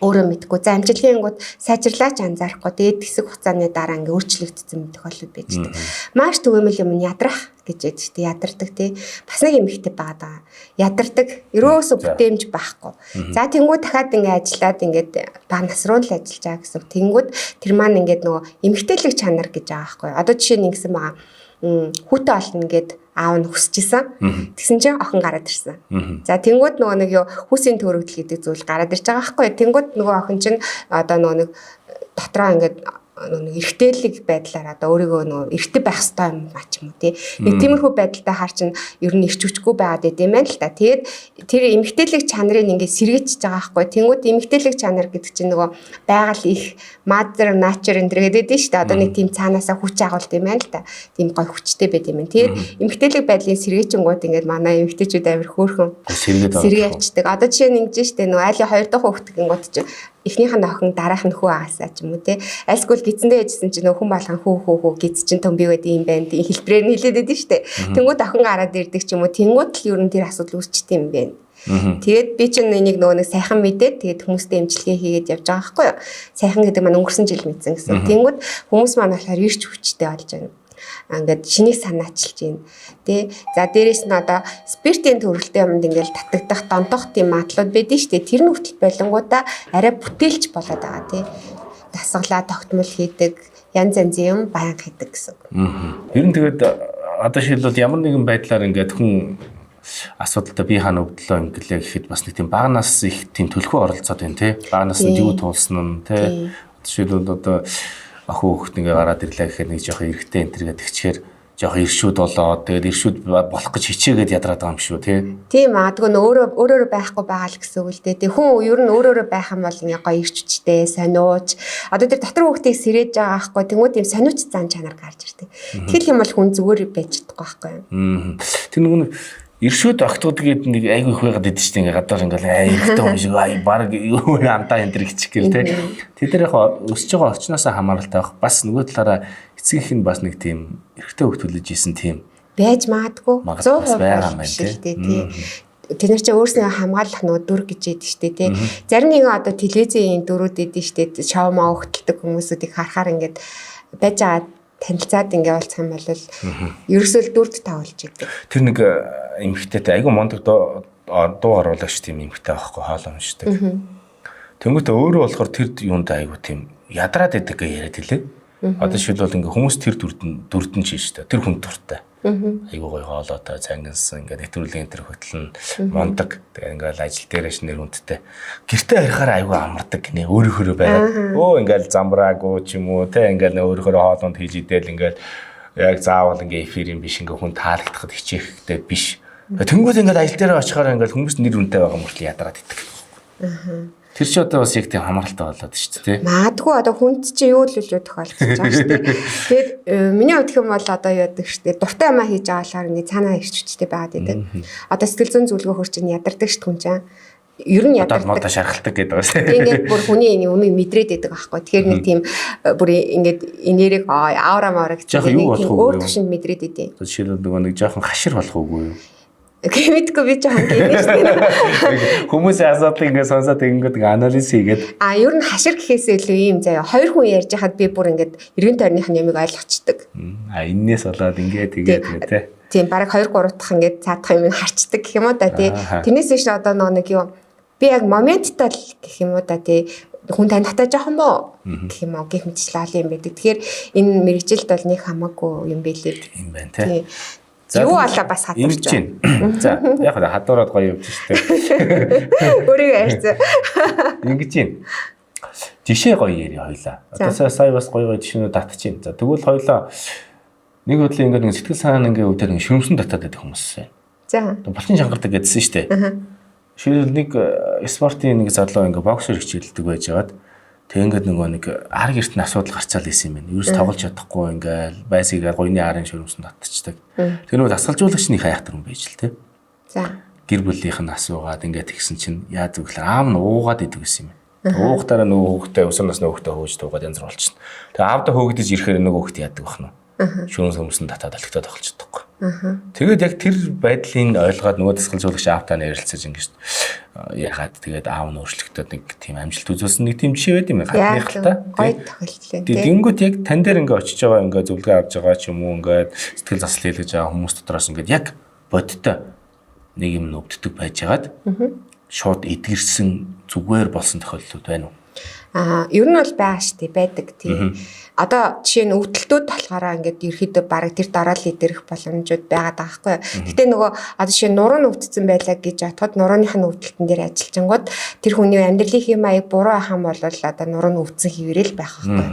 Өөрөө мэдгүй. За амжилтын гууд сайжрлаач анзаарахгүй. Тэгээд хэсэг хугацааны дараа ингээ өөрчлөгдсөн мэдэх болоод байж дээ. Маш түгээмэл юм ядрах гэж яддаг шүү дээ. Ядардаг тий. Бас нэг эмэгтэй байгаа. Ядардаг. Ерөөсө бүтээмж байхгүй. За тэнгууд дахиад ингээ ажиллаад ингээд баг насруу л ажиллаж байгаа гэсэн. Тэнгууд тэр маань ингээд нөгөө эмэгтэйлэг чанар гэж байгаа байхгүй. Одоо жишээ нь ингэсэн байгаа. Хүүтэй олно гэд аав нь хүсчихсэн. Тэгсэн чинь охин гараад ирсэн. За тэнгууд нөгөө нэг хүүсийн төрөгдөл гэдэг зүйл гараад ирж байгаа байхгүй. Тэнгууд нөгөө охин чинь одоо нөгөө нэг дотроо ингээд нэг эргэтэлэг байдлаар одоо өөрийгөө нөгөө эргэтэй байх хэрэгтэй юм ба ч юм уу тий. Нэг тиймэрхүү байдалтай хар чинь ер нь ирч хүчгүй байгаад байд юм байна л та. Тэгээд тэр эмгтээлэг чанарыг ингээд сэргээчихэж байгаа байхгүй. Тэнгүүд эмгтээлэг чанар гэдэг чинь нөгөө байгаль их mother nature энэ гэдэг дээ шүү дээ. Одоо нэг тийм цаанаасаа хүч агуулт юм байна л та. Тийм гой хүчтэй байд юм байна. Тэгээд эмгтээлэг байдлын сэргээчингууд ингээд манай эмгтээчүүд амир хөөрхөн сэргээчдэг. Одоо жишээ нь ингэж шүү дээ нөгөө айлын 2 дахь хүүхдгингууд чинь эхнийх нь охин дараах нь хүү аасаа ч юм уу те. Айлскул гидсэндээ яжсэн чинь хүн болгон хүү гидс чинь төмбий байд юм байна. Тийм хэлбэрээр нь хэлээд байдаг шүү дээ. Тэнгүүд охин гараад ирдэг ч юм уу. Тэнгүүд л ер нь тэр асуудал үүсчихдээ юм байна. Тэгээд би чинь энийг нөгөө нэг сайхан мэдээд тэгээд хүмүүстэй эмчилгээ хийгээд явж байгаа байхгүй юу. Сайхан гэдэг маань өнгөрсөн жил мэдсэн гэсэн. Тэнгүүд хүмүүс маань болохоор ирч хүчтэй болж байна. Ингээд шинийг санаачилж байна. Тэ. За дээрэс нь одоо спиртийн төрөлтэй юмд ингээд татагдах, донтох тийм матлууд байдэн штэ. Тэр нь хүртэл болонгуудаа арай бүтээлч болоод байгаа тий. Дасгалаа тогтмол хийдэг, янз янзын юм баян хийдэг гэсэн. Ер нь тэгээд одоо шилбэл ямар нэгэн байдлаар ингээд хүн асуудалтай би хаана өвдлөө ингэлээ гэхэд бас нэг тийм багнаас их тийм төлхөө оролцоод байна тий. Багнаас нь юу туулсан нь тий. Жишээлбэл одоо охин хүүхэд ингээ гараад ирлээ гэхээр нэг жоохон эргэтэй энэ төргээд тэгчээр жоохон иршүүд болоод тэгээд иршүүд болох гэж хичээгээд ядраад байгаа юм шүү тий. Тийм магадгүй өөрөөр байхгүй байгаа л гэсэн үг л дээ. Тэг хүн ер нь өөрөөрөө байх юм бол ингээ гоё ирчвчтэй, сониуч. Одоо тэр дотор хүүхдийг сэрээж байгаа байхгүй. Тэнгүүд юм сониуч зан чанар гарч ирдэг. Тэгэл юм бол хүн зүгээр байж чадахгүй байхгүй юу. Тэр нэг иршүүд огтуд гээд нэг айгүй их байгаад идэв чинь ингээ гадаар ингээл эргэтэй хүн шиг баг юу антаа энэ төр гिचг гэл тий. Тэд нар яг өсөж байгаа орчноосоо хамааралтай байх. Бас нөгөө талаараа эцгийнх нь бас нэг тийм эргэтэй хөвгт хүлээж исэн тийм байж магадгүй 100% байгаа юм байна тий. Тэд нар чи өөрснөө хамгаалах нөгөө дүр гэж яддаг штэ тий. Зарим нэгэн одоо телевизийн дүрүүд идэв штэ. Шоу маа хөтэлдэг хүмүүсүүдийг харахаар ингээд байж байгаа танилцаад ингээ болцох юм бол ерөөсөө дүрд тавуулж идэг. Тэр нэг эмэгтэйтэй айгүй мондог дуу оруулагч тийм эмэгтэй байхгүй хоол уншдаг. Тэнгүүтээ өөрөө болохоор тэр юунд айгүй тийм ядраад идэг гэж яриад хэлээ. Одоо шилбэл ингээ хүмүүс тэр дүрдэн чинь шүү дээ. Тэр хүн дуртай. Айгүй гоё хоолойтой цангинсан ингээ нэвтрүүлгийн тэр хөтлөн мондог. Тэгээ ингээл ажил дээрээс нэр хүндтэй. Гэртээ харихаар айгүй амардаг гинэ өөрөөхөө байгаад. Ингээл замбраагүй ч юм уу те ингээл өөрөөхөө хоолонд хийж идэл ингээл яг заавал ингээ эфирийн биш ингээ хүн таалагдахад хичээхтэй биш. Тэнгүүд ингээл ажил дээр очихоор ингээл хүмүүс нэр хүндтэй байгаа мөртлөө ядраад идэг. Тэр чи одоо бас яг тийм хамааралтай болоод шүү дээ. Магадгүй одоо хүнд чи юу л тохиолдож байгаа шүү дээ. Тэгээд миний хувьд юм бол одоо яадаг шүү дээ. Дуртай юмаа хийж байгаа болохоор ингээ цаанаа ирч хүчтэй байгаад идэг. Одоо сэтгэл зүйн зөвлөгөөхөр чинь ядардаг шүү хүн чинь. ер нь ядардаг. Модоо шархалдаг гэдэг байна. Тэгээд бүр хүний өмнө мэдрээд байдаг аахгүй. Тэгэхээр нэг тийм бүр ингээд энерги аура мораг гэж нэг тийм өөр төвшөнд мэдрээд идэв. Жишээлбэл нөгөө нэг жоохон хашир болох уугүй юу? Мэдгүй би жоохон гинэ шүү дээ. Хүмүүсийн асуудлыг ингээд сонсоод ингээд анализ хийгээд ер нь хашир гэхээсээ илүү юм заяа. Хоёр хүн ярьж хахад би бүр ингээд эргэн тойрныхын ямиг ойлгочдөг. Энээс болоод ингээд тэгээд тий. Тийм бараг 2 3 дахь ингээд цаадах юм харчдаг гэх юм уу да тий. Тэрнээс биш одоо нэг юу би яг моменттай л гэх юм уу да тий. Хүн танихтай жоохон боо гэх юм уу гэх мэтчлээ юм байдаг. Тэгэхээр энэ мэрэгжилд бол нэг хамаагүй юм байлээ. Тийм байна тий. Юу болоо бас хатарч байна. За яг хадуураад гоё явж штэ. Өөрийгөө ярьцаа. Ингэж юм. Жишээ гоё ярья хоёлаа. Одоо сая бас гоё жишээнүүд татчихин. За тэгвэл хоёлаа нэг хөдлийн ингээд сэтгэл санааны ингээд өвдөр нэг шөрмсөн татаад байдаг хүмүүс байна. За. Булчин шангардаг гэдсэн штэ. Шийдэл нэг спортын нэг залуу ингээд боксер хичээлдэг байжгаад тэг ингээд нөгөө нэг ар гэрт нь асуудал гарчаал исэн юм байна. Ерөөс тоглож чадахгүй ингээд байсыгаар гойны арын шөрмсөн татчихдаг. Тэр нөгөө дасгалжуулагчны хайхтар юм байж л те. За. Гэр бүлийнх нь асуугаад ингээд тэгсэн чинь яа зүглэр аав нь уугаад идэв гэсэн юм. Уугтаараа нөгөө хүүхдээ өсөр насны хүүхдээ хөөж туугаад янз бүр болчихно. Тэгээ аавда хөөгдөж ирэхээр нөгөө хүүхдээ яадаг бахна. Шөрмсөн татаад олигтоод тоглож чадахгүй. Тэгээд яг тэр байдлыг ойлгоод нөгөө дасгалжуулагч аавтаа ярилцаж ингэж ягаад тэгээд аав нь өөрчлөгдөд нэг тийм амжилт үзүүлсэн нэг тийм жишээ байд юм хатных л та. Гоё тохиолдол. Тэнгүүт яг тань дээр ингээ очиж байгаа ингээ зөвлөгөө авч байгаа ч юм уу ингээ сэтгэл засал хийлгэж байгаа хүмүүс дотроос ингээ яг бодтой нэг юм өвддөг байжгаад шууд эдгэрсэн зүгээр болсон тохиолдлууд байна уу? Ер нь бол байгаа шүү дээ байдаг тийм. Одоо жишээ нь өвдөлтүүд болохоор ингээд ерөөхдөө бараг тэр дараал идэрэх боломжууд байгаа даахгүй. Гэтэ нөгөө одоо жишээ нь нуруу өвдсөн байлаа гэж бодоход нурууныхын өвдөлтөн дээр ажиллажангууд тэр хүний амьдралын хэм маяг буруу ахын бол одоо нуруу нь өвдсөн хэвээрэл байх байхгүй.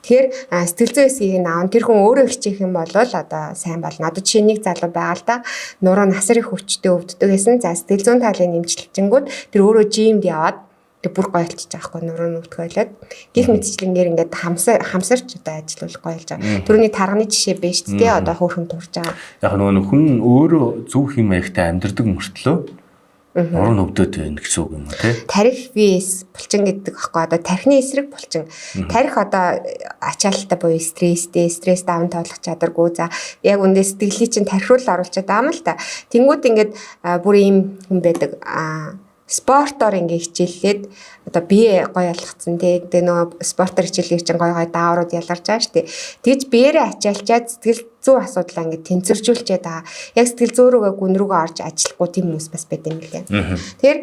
Тэгэхээр сэтгэл зүйн хэсгийг нь аав тэр хүн өөрөө хичээх юм бол одоо сайн болно. Одоо жишээ нэг залуу байгаа л да нуруу насар их хүчтэй өвддөг гэсэн. За сэтгэл зүйн талын нэмжлэлчингүүд тэр өөрөө жимд яваад бүр гойлчих таахгүй нуруу нүдгөөлөд гих мэдчлэнгээр ингээд хамсарч одоо ажиллах гойлж байгаа. Түрүүний тарганы жишээ биш үү? Одоо хөөрхөн турж байгаа. Яг нөгөө хүн өөрөө зөв хэм маягтай амьдрдаг мөртлөө нуруу нүдөөд байна гэсэн үг юм уу те? Тарих вис булчин гэдэг аахгүй одоо тархины эсрэг булчин. Тарих одоо ачаалттай буюу стресс даван тоолох чадваргүй. За яг үндэ сэтгэлийг чинь тархиул оруулчаад байгаа юм л та. Тэнгүүд ингээд бүр ийм хүн байдаг спортоор ингээ хичээллээд одоо бие гоё ялгцсан тэгээ нөгөө спортоор хичээллэх чинь гоё дааврууд ялгарч байгаа шүү дээ. Тэгж биеэрээ ачаалчаад сэтгэл зүйн асуудлаа ингээ тэнцвэржүүлчихэд байгаа. Яг сэтгэл зүй рүүгээ гүн рүүгээ орж ажиллахгүй тийм хүмүүс бас байт юм лээ. Тэгэхээр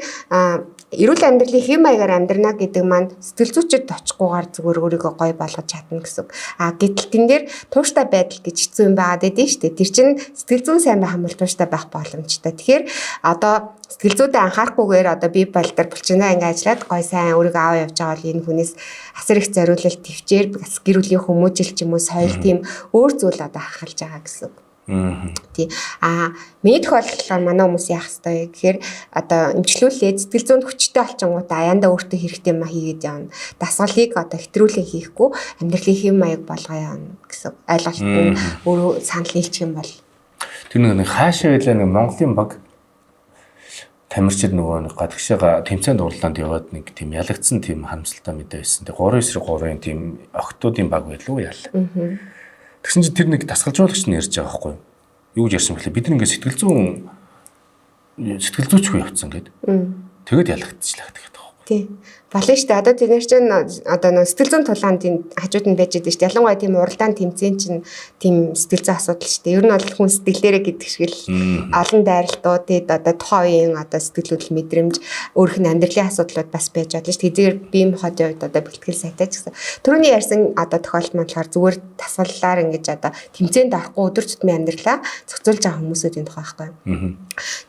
эрүүл амьдралын хэм маягаар амьдрна гэдэг маань сэтгэл зүйчэд очихгүйгээр зүгээр өөрийгөө гоё болгож чадна гэсэн. Гэтэл тэн дээр тууштай байдал гэж хэцүү юм байгаад байдیں۔ Шүү дээ. Тэр чинь сэтгэл зүйн сайн байх юм бол тууштай байх боломжтой. Тэгэхээр одоо сэтгэл зүйдээ анхаарахгүйгээр одоо би балдар булчинаа ингээ ажиллаад гой сайн өөрийгөө аваа явж байгаа бол энэ хүнээс асар их зориулалт төвчээр гэр бүлийн хүмүүжил ч юм уу соёл тийм өөр зүйл одоо хахалж байгаа гэсэн. Тий. Миний тохиолдолд манай хүмүүс яах ёстой гэхээр одоо эмчлүүлээд сэтгэл зүйн хүчтэй олчингуудаа аяндаа өөртөө хэрэгтэй юм хийгээд явна. Дасгалыг одоо хэтрүүлэн хийхгүй амьдралын хэм маяг болгоо явна гэсэн ойлголт нь өөрөө санал нийлчих юм бол тэр нэг хаашаа байлаа нэг Монголын баг тамирчид нөгөө нэг гадагшаага тэмцээнд дурлаланд яваад нэг тийм ялагдсан тийм харамсалтай мэдээ байсан. Тэг 3-9-3-ын тийм охтуудын баг байлгүй яалаа. Тэгсэн чинь тэр нэг дасгалжуулагч нь ярьж байгаа байхгүй юу? Юу гэж ярьсан бэхлээ бид нэг сэтгэл зүйчгүй явцсан гэд. Тэгэд ялагдчихлаа гэдэг байхгүй юу? Тий. Болно шүү дээ. Одоо тэдгээр чинь одоо нэг сэтгэл зүйн тулаанд хажууд нь байж идэв шүү дээ. Ялангуяа тийм уралдаан тэмцээн чинь тийм сэтгэл зүйн асуудал шүү дээ. Ер нь бол хүн сэтгэлээрээ гэдэг шиг л олон дайралтуудад одоо тухайн үеийн одоо сэтгэл хөдлөл мэдрэмж өөрөх нь амьдралын асуудлууд бас байж болно шүү дээ. Тэдгээр бие махбодын үед одоо бэлтгэл сайтай ч гэсэн. Түрүүний ярьсан одоо тохиолдол маань болохоор зүгээр тасгаллаар ингэж одоо тэмцээнд орохгүй өдөр тутмын амьдралаа зохицуулж байгаа хүмүүсийн тухай байхгүй юу?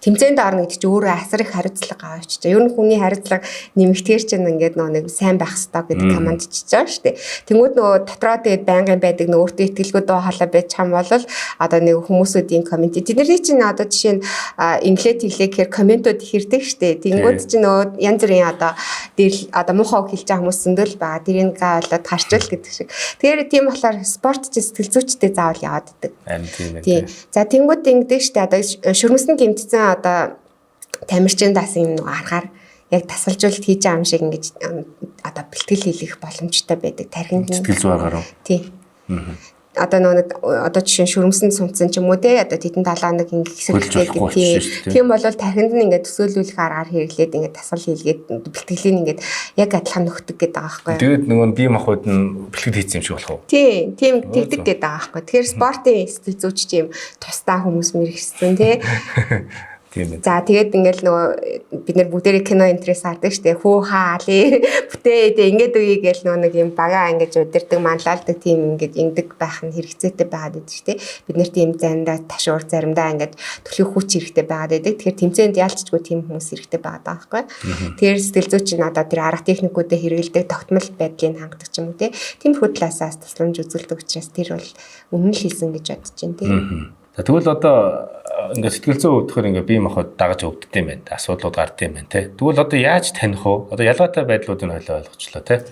Тэмцээнд орно гэдэг чинь өөрөө асар их хариуцлага аваач чинь. Ер нь хүний хариуцлага нэмэгдэхэр чинь ингээд нэг сайн байх хэрэгтэй гэдэг команд чиж байгаа шүү дээ. Тэнгүүд нөгөө дотроо тэгээд байнгын байдаг нөгөө өөртөө итгэлгүй дуу хоолой байж хам бол одоо нэг хүмүүсүүдийн комент тэдний чинь одоо жишээ нь инглиш хэлээ гэхээр комментууд ихэрдэг шүү дээ. Тэнгүүд чинь нөгөө янз бүрийн одоо дээр одоо муухай үг хэлж байгаа хүмүүс зөндөл байгаа. Тэрийг болоод харчвал гэдэг шиг. Тэгэхээр тийм болохоор спорт ч сэтгэл зүйчтэй заавал яваад идэг. Тийм. За тэнгүүд ингэдэг шүү дээ. Одоо шөрмөсөн гэмтсэн одоо тамирчин даас юм нөгөө аргаар яг тасалжуулалт хийж байгаа юм шиг ингэж одоо бэлтгэл хийх боломжтой байдаг. Тархинд сэтгэл зүй аргаар уу? Тий. Одоо нэг одоо жишээ шүрмсэн сунцсан ч юм уу те одоо тэдэн талаа нэг ингэ хэсэглээд тийм бол тархинд нь ингээд төсөөлүүлэх аргаар хэрэглээд ингээд тасал хийлгээд бэлтгэлийн ингээд яг адилхан нөхдөг гэдэг байгаа байхгүй. Тэгээд нөгөө бие махбод нь бэлтгэл хийсэн юм шиг болох уу? Тийм тэгдэг гэдэг байгаа байхгүй. Тэгэхээр спортын сэтгэл зүйч юм тусдаа хүмүүс мэрэгсэн те. За тэгээд ингээл нөгөө бид нар бүгдээрээ кино интерес хардаг штэ хүү хаали бүтээ ингээд үе гээл нөгөө нэг юм бага ингээд удирдаг манлайлдаг тийм ингээд ингэдэг байх нь хэрэгцээтэй байгаад байдаг штэ бид нар тийм заримдаа ташуур заримдаа ингээд төлөв хүч хэрэгтэй байгаад байдаг тэгэхээр тэмцээнд ялцчгүй тийм хүмүүс хэрэгтэй байгаад байгаа байхгүй тэгэхээр сэтгэл зүйч нь одоо тэр арга техникүүдээ хэрэгэлдэг тогтмол байдлыг хангадаг ч юм уу тиймэрхүү талаас тусламж үзүүлдэг учраас тэр бол өмнө нь хийсэн гэж бодож байна тийм. За тэгвэл одоо ингээд сэтгэл зүйн өвдөхөр ингээд бие махбод дагаж өвддөг юм байна. Асуудлууд гардаг юм байна те. Тэгвэл одоо яаж таних вэ? Одоо ялгаатай байдлуудыг ойлгочлоо те.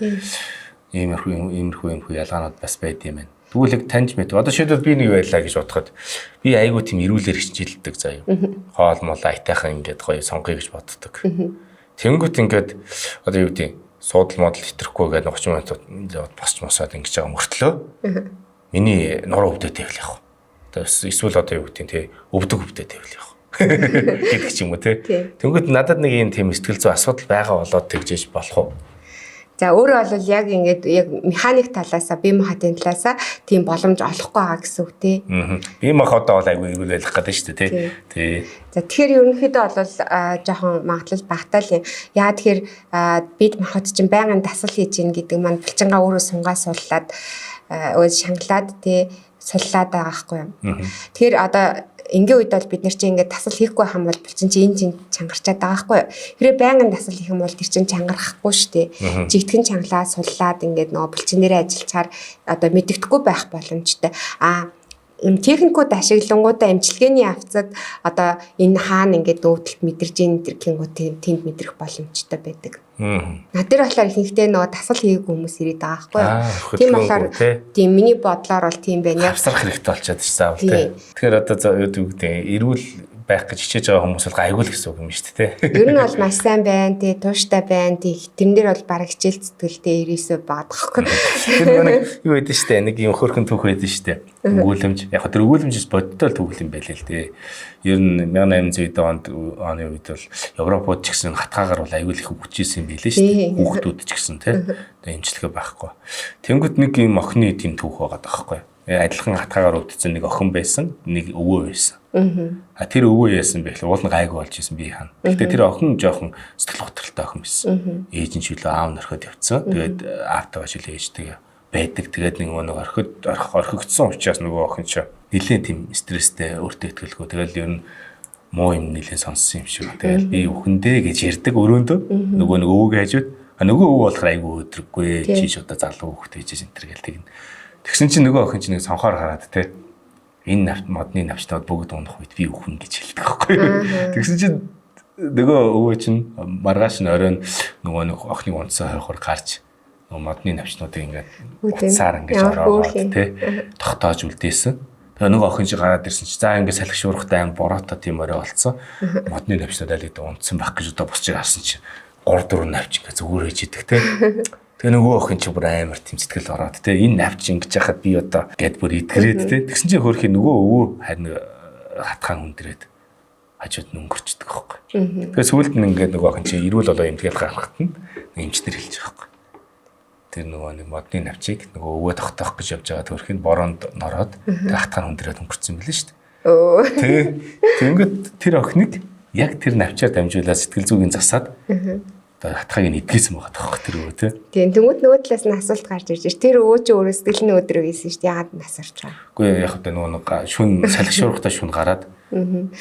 Иймэрхүү ялгаанууд бас байд юм байна. Тэгвэл яг таньж мэд. Одоо шийдвэл би нэг байлаа гэж бодоход би айгүй тийм эрүүлэр хичээлдэг заяа. Хоол мол айтайхан ингээд гоё сонгоё гэж боддог. Тэнгүүт ингээд одоо юу гэдэг суудал модал хитрэхгүй гэдэг 30 минут босч мосоод ингэж байгаа мөртлөө миний нуруу өвдөд байвал яг. Эсвэл одоо юу гэдэг те өвдөг байвал яг гэдэг ч юм уу те. Тэнгүүд надад нэг юм тийм сэтгэл зүй асуудал байгаа болоод тэгжээж болох уу? За өөрөө бол яг ингээд яг механик талаасаа бие махбодын талаасаа тийм боломж олохгүй байгаа гэсэн үг те. Бие махбодоо бол айгүй эрүүл байх гэдэг шүү дээ те. За тэгэхээр ерөнхийдөө бол жоохон магадлал багтаал юм. Яа тэгэхээр бие махбод чинь байнгын дасал хийж ийн гэдэг маань булчингаа өөрөө сунгаа сууллаад шангалаад те суллаад байгаа байхгүй юм. Тэгэхээр одоо энгийн үед бол бид нар чинь ингээд тасал хийхгүй хам бол булчин чи энэ чинь чангарчаад байгаа байхгүй юу. Хэрэг байнгын тасал хийх юм бол тэр чинь чангарахгүй шүү дээ. Жигтгэн чангалаа суллаад ингээд нөгөө булчин нэрээ ажиллачаар одоо мэддэхгүй байх боломжтой. Им техникүүд ашиглангуудаа имчилгээний авцад одоо энэ хаана ингээд өвдөлт мэдэрж ийн тэр гингүүд тэнд мэдрэх боломжтой байдаг. Над дээр болохоор ихэнхдээ нөгөө тасал хийгээгүй хүмүүс ирээд байгаа байхгүй юу. Тийм болохоор тийм миний бодлоор бол тийм байна. Авсрах хэрэгтэй болчиход шүү заавал тий. Тэгэхээр одоо юу гэдэг эрүүл байх гэж хичээж байгаа хүмүүс бол гайгүй л гэсэн үг юм шүү дээ. Ер нь бол маш сайн байна тий, тууштай байна тий. Тэрэн дээр бол баг хичээл зүтгэлтэй ирээсөө баадахгүй. Тэр нэг юу байдэн шүү дээ. Нэг юм хөрхөн түүх байдэн шүү дээ. Өгүүлэмж. Яг тэр өгүүлэмжс бодтой л түүхэл юм байлээ л тий. Ер нь 1890 оны үед бол Европод ч гэсэн хатгаагаар бол аюул их хүчээсэн юм билээ шүү дээ. Хүүхдүүд ч гэсэн тий. Одоо эмчилгээ байхгүй. Тэнгүүт нэг юм охины тийм түүх байгаа даахгүй. Адилхан хатгаагаар өвдсөн нэг охин байсан, нэг өвөө байсан. Тэр өвөө яасан бэ гэхэл уул нь гайгүй болж исэн би хана. Гэхдээ тэр охин жоохон сэтгэл готролтой охин байсан. Ээж нь чөлөө аав нөрхөд явцсан. Тэгээд аавтайгаа чөлөө ээжтэйгээ байдаг. Тэгээд нэг орхигдсон учраас нөгөө охин ч нэлээд тийм стресстэй өөртөө ихтгэлгүй. Тэгээд ер нь муу юм нэлээд сонссон юм шиг. Тэгээд би өхөндөө гэж ярьдаг өрөөндөө нөгөө нэг өвөг хажууд нөгөө өвөө болохоор айгүй өдрөггүй чи шуудаа залуу хөхт хийж энэ төр гэл тэгнэ. Тэгсэн чинь нөгөө охин чинь нэг сонхоор хараад те энэ модны навчтаад бүгд унах үед би өхөн гэж хэлдэг байхгүй. Тэгсэн чинь нөгөө өвөө чинь маргааш нь оройн нөгөө нэг охины унтсан хойхоор гарч модны навчнуудыг ингээд уцаар ингээд ороод те тогтоож үлдээсэн. Тэгээ нөгөө охин чи гараад ирсэн чи за ингээд салхи шуурхтай аим бороотой тийм орой болцсон. Модны навчнууд алид унтсан байх гэж одоо босч харсан чи 3-4 навч ингээд зүгээр хийж идэг те. Тэгээ нөгөө охин чи бүр амар тийм сэтгэл ороод те энэ навч ингэж яхад би одоо гэд бүр итгэрээд те. Тэгсэн чи хөрхи нөгөө өвөө харин хатгаан хүндрээд хажууд нь өнгөрчдөг байхгүй. Тэгээ сүүлд нь ингээд нөгөө охин чи ирүүл болоо юм тэгээд гарахт нь эмчнэр хэлж байгаа байхгүй. Тэр нөгөө нэг модны навчийг нөгөө өвөө тогтоох гэж явж байгаа төрхийн бороонд нороод хатгаан хүндрээд өнгөрцөн билээ шүү дээ. Тэгээд тэр охиныг яг тэр навчаар дамжуулаад сэтгэл зүйн засаад хатгааг нь идгээсэн байгаа тоххой тэр өвөө тий. Тийм тэмүүд нөгөө талаас нь асуулт гарч ирж байна. Тэр өвөө чи өөрөө сэтгэлний өдрөө хийсэн шүү дээ. Яагаад насарч байгаа. Үгүй яг хөтэ нөгөө шүн салхи шуурхтай шүн гараад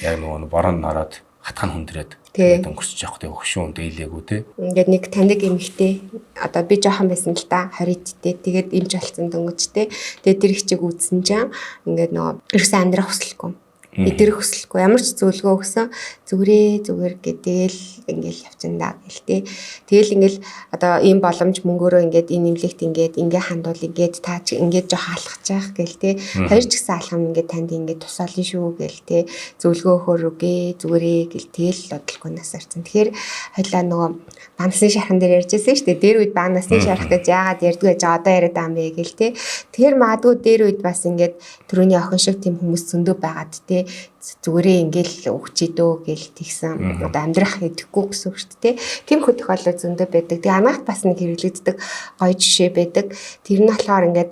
яг нөгөө бороонд нороод хатгаан хүндрээд тэгээд өнгөрсөж явах тий өгшүүн дээлээгүй тий. Ингээд нэг таньдаг эмэгтэй одоо би жоохон байсан л да 20-тэй тэгээд эмч болсон дөнгөжтэй. Тэгээд тэр их чиг үзсэн чинь ингээд нөгөө ерөөсөө амьдрах хүсэлгүй. Эдгэрэх хүсэлгүй ямар ч зөвлөгөө өгсөн зүгээр гэдэл ингээл явцандаа гэлтэй. Тэгэл ингээл одоо ийм боломж мөнгөөрөө ингээд энэ нэмлэгт ингээд хандуул ингээд та чи ингээд жоо хаалгах гэлтэй. Хоёр ч гэсэн алхам ингээд танд ингээд тусаална шүү гэлтэй. Зөвлөгөө өгөхөр үгээ зүгээрээ гэлтэл бодлого насаарсан. Тэгэхээр хоёлаа нөгөө банасны шархан дээр ярьжсэн шүү дээ. Дээр үед банасны шарах гэж яагаад ярьдгүй гэж одоо яриад байгаа юм бэ гэлтэй. Тэгэхээр магадгүй дээр үед бас ингээд түрүүний охин шиг тийм хүмүүс зөндөө байгаад те зүгээрээ ингээл өгчидөө гэл тэгсэн одоо амьдрах идэхгүй гэсэн үг шүү дээ. Тийм хөө тохиолдол зөндөө байдаг. Тэгээ анаахт бас нэг хэрэглэгддэг гоё жишээ байдаг. Тэр нь болохоор ингээд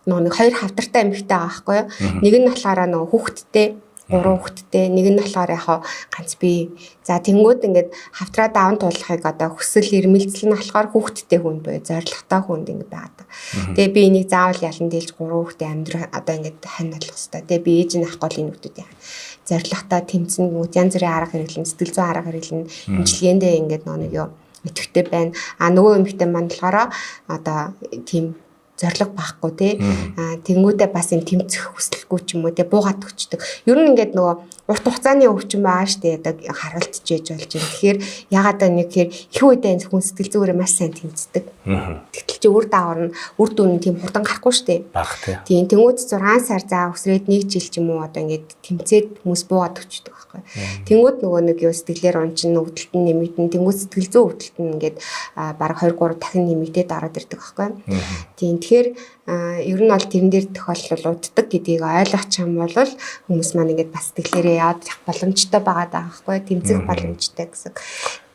нэг хоёр хавтартай эмэгтэй байгаа байхгүй юу? Нэг нь болохоор нөгөө хүүхэдтэй 3 хүүхэдтэй, нэг нь болохоор яхаа ганц бие. За тэнгууд ингээд хавтраа даван туулахыг одоо хүсэл эрмэлзэл нь болохоор хүүхэдтэй хүнд буюу зоригтой хүнд ингээд байгаа. Тэгээ би энийг заавал ялан дийлж 3 хүүхдээ амьдрах одоо ингээд хань налах хэрэгтэй. Тэгээ би ээж нь ахгүй л энэ хүүхдүүдийн зоригтой тэмцэн гүт янз бүрийн арга хэрэглэн сэтгэл зүйн арга хэрэглэн имчилгээндээ ингээд нэг юу идэвхтэй байна. Нөгөө эмэгтэй маань болохоор одоо тийм зориг байхгүй тий. Тэнгүүдээ бас юм тэмцэх хүсэлгүй ч юм уу тий буугаад өгчдөг. Ер нь ингээд нөгөө урт хугацааны өвчин байгаа штэ одоо харуултж ээж болж байна. Тэгэхээр ягаад нэг хэрэг их үедээ хүн сэтгэл зүгээрээ маш сайн тэмцдэг. Тэгтэл чи үр дагавар нь үр дүн нь тийм хурдан гарахгүй штэ. Баг тий. Тийм тэнгүүд 6 сар заа өсрээд 1 жил ч юм уу одоо ингээд тэмцээд хүмүүс буугаад өгчдөг байхгүй. Тэнгүүд нөгөө нэг юу сэтгэлээр унчин өвдөлт нь нэмэгдэн тэнгүүд сэтгэл зүйн өвдөлт нь ингээд бараг 2 3 дахин нэмэгдээд ороод ирдэг байхгүй. Тийм тэгэхээр ер нь бол тэрэн дээр тохиолдол уддаг гэдгийг ойлгох юм бол хүмүүс маань ингээд бас сэтгэлээрээ явах боломжтой байгаа даахгүй тэмцэх боломжтой гэсэн.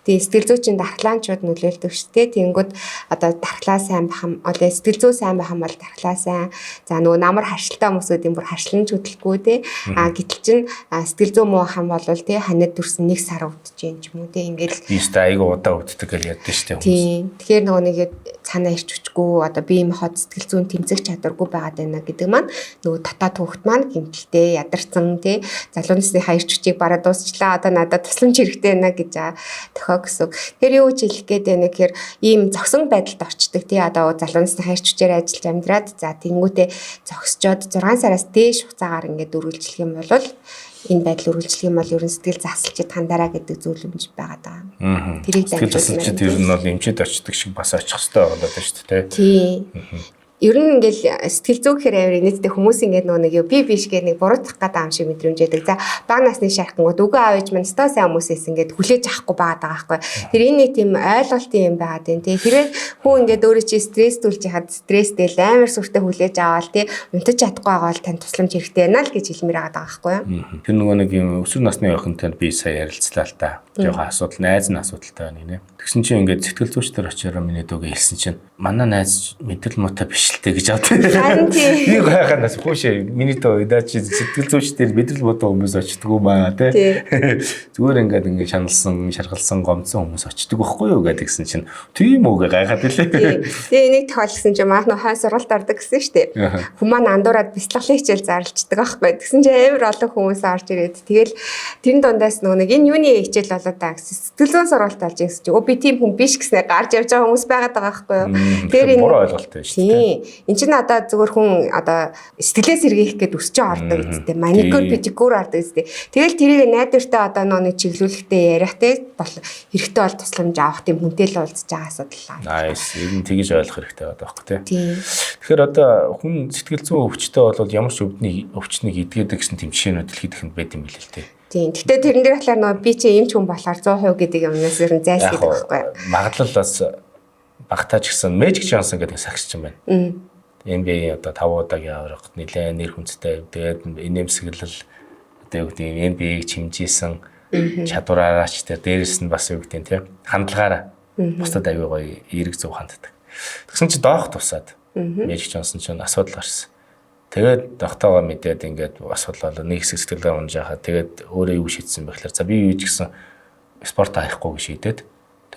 Тэгээ сэтгэл зүйчин дархлаанчууд нөлөөлдөг шүү дээ. Тэнгүүд одоо дархлаа сайн байх юм. Одоо сэтгэл зүй сайн байх юм бол дархлаа сайн. За нөгөө намар харшилтай хүмүүсийн бүр харшлан ч хөдөлгөө те. Гэтэл чин сэтгэл зүй муу хам бол те ханад дүрсэн 1 сар өвдөж юм ч юм уу те. Ингээд ийстэ айгу удаа өвддөг гэж яддаг шүү дээ хүмүүс. Тийм. Тэгэхээр нөгөө нэг цаанаа ирч хүчгүй одоо би юм хот сэтгэл зүйн тэмцэх чадваргүй байгаад байна гэдэг маань нөгөө дотоод хүүхэд маань гэмтэлтэй ядарсан те. Залуусныхаа ирч хүчийг бараа дуусчлаа. Одоо надад тусламж хэрэгтэй байна гэж гэсэн. Тэр юу ч хэлэх гээд байна гэхээр ийм зогсон байдалд орчдөг тий одоо залуусныхаа ирч хүчээр ажиллаж амьдраад за тэнгуүтээ зогсчоод 6 сараас дээш хугацаагаар ингээд үргэлжлэх юм бол энэ байдал үргэлжлэх юм бол ерөн сэтгэл засалчид хандараа гэдэг зөвлөмж байгаа даа. Тэрийг сэтгэл засалчид ер нь бол эмчэд очдог шиг бас очих хэрэгтэй байгаа даа шүү дээ тий. Ер нь ингээл сэтгэл зүй гэхээр авир нийтдээ хүмүүс ингээд нөгөө нэг би биш гэх нэг буруутгах гэдэг юм шиг мэдрэмж яадаг. За бага насны шархангууд үгүй аав ээж маань сто сайн хүмүүсээс ингээд хүлээж авахгүй байгаа байхгүй. Тэр энэ нэг тийм ойлголтын юм байгаад байна тий. Хэрвээ хүн ингээд өөрөө чи стресс түлж яхад стресстэй л амар сүртэй хүлээж аваад тий унтаж чадахгүй байгаа бол тань тусламж хэрэгтэй байна л гэж хэлмээр байгаа байхгүй юу. Тэр нөгөө нэг юм өсвөр насны охинтой би сая ярилцлаа л та. Жохон асуудал найз нь асуудалтай байна нэ. Тэгсэн чинь ингээд сэтгэл зүйчдэр очиороо миний дүүгээ хэлсэн чинь манай найз мэдрэл муутай биш л тэ гэж авдаг. Би гайханаас хүүшээ миний дөө даа чи сэтгэл зүйчдэр мэдрэл муутай хүмүүс очдөг юм аа тий. Зүгээр ингээд шаналсан, шаргалсан, гомдсон хүмүүс очдөг байхгүй юу гэдэг гисэн чинь тийм үгүй гайхаад илээ. Тэгээ энийг тохиолсон чинь маах нөө хай сургалт ордог гэсэн шүү дээ. Хүмүүс андуураад бяцлаглын хичээл зарлцдаг байхгүй. Тэгсэн чинь амар олон хүмүүс орж ирээд тэгэл тэрэн дундаас нөгөө нэг энэ юуны хичээл болоо та гэсэн сэтгэл зүйн сургалт болж гэсэн чинь би тийм хүн биш гэснээр гарч явж байгаа хүмүүс байгаад байгаа байхгүй юу. Тэр энэ буруу ойлголт байна шүү дээ. Энд чинь одоо зүгээр хүн одоо сэтгэлээс сэргийлэх гээд өсч ордог үстэй. Маникюр, педикюр ордог үстэй. Тэгэл тэрийг найдвартай одоо нэг чиглүүлэхтэй яриахтай бол хэрэгтэй бол тусламж авах тийм хүнтэй л уулзж байгаа асуудал. Nice. Ер нь тэгж ойлгох хэрэгтэй байдаг байхгүй тий. Тэгэхээр одоо хүн сэтгэл зүйн өвчтөй бол ямар ч өвчнийг эдгээдэг гэсэн тэм жишээнүүд дэлхийд ихэнд байд юм билээ л тий. Тийм. Гэтэ тэрэн дээр болохоор нөгөө би чи эмч хүн болохоор 100% гэдэг юмнаас ер нь зайлсхийдэг байхгүй. Магадлал бас багтаач гэсэн Magic Johnson гэдэг сагсч юм байна. NBA одоо 5 удаагийн авраг нэлээд нэр хүндтэй. Тэгээд инээмсэглэл одоо юу гэдэг нь NBA-г чимжижсэн чадвараараач тэр дээрэс нь бас юу гэдэг нь тийм хандлагаараа бусдад аягүй гоё эерэг зөв ханддаг. Тэгсэн чи доох тусаад Magic Johnson ч асуудал гарсан. Тэгээд доктоогоо мэдээд ингээд асуудал болоо нэг хэсэг сэтгэлээр унж яхаа тэгээд өөрөө юу шийдсэн бэ гэхээр за би юу ч гэсэн спорт хаяхгүй гэж шийдээд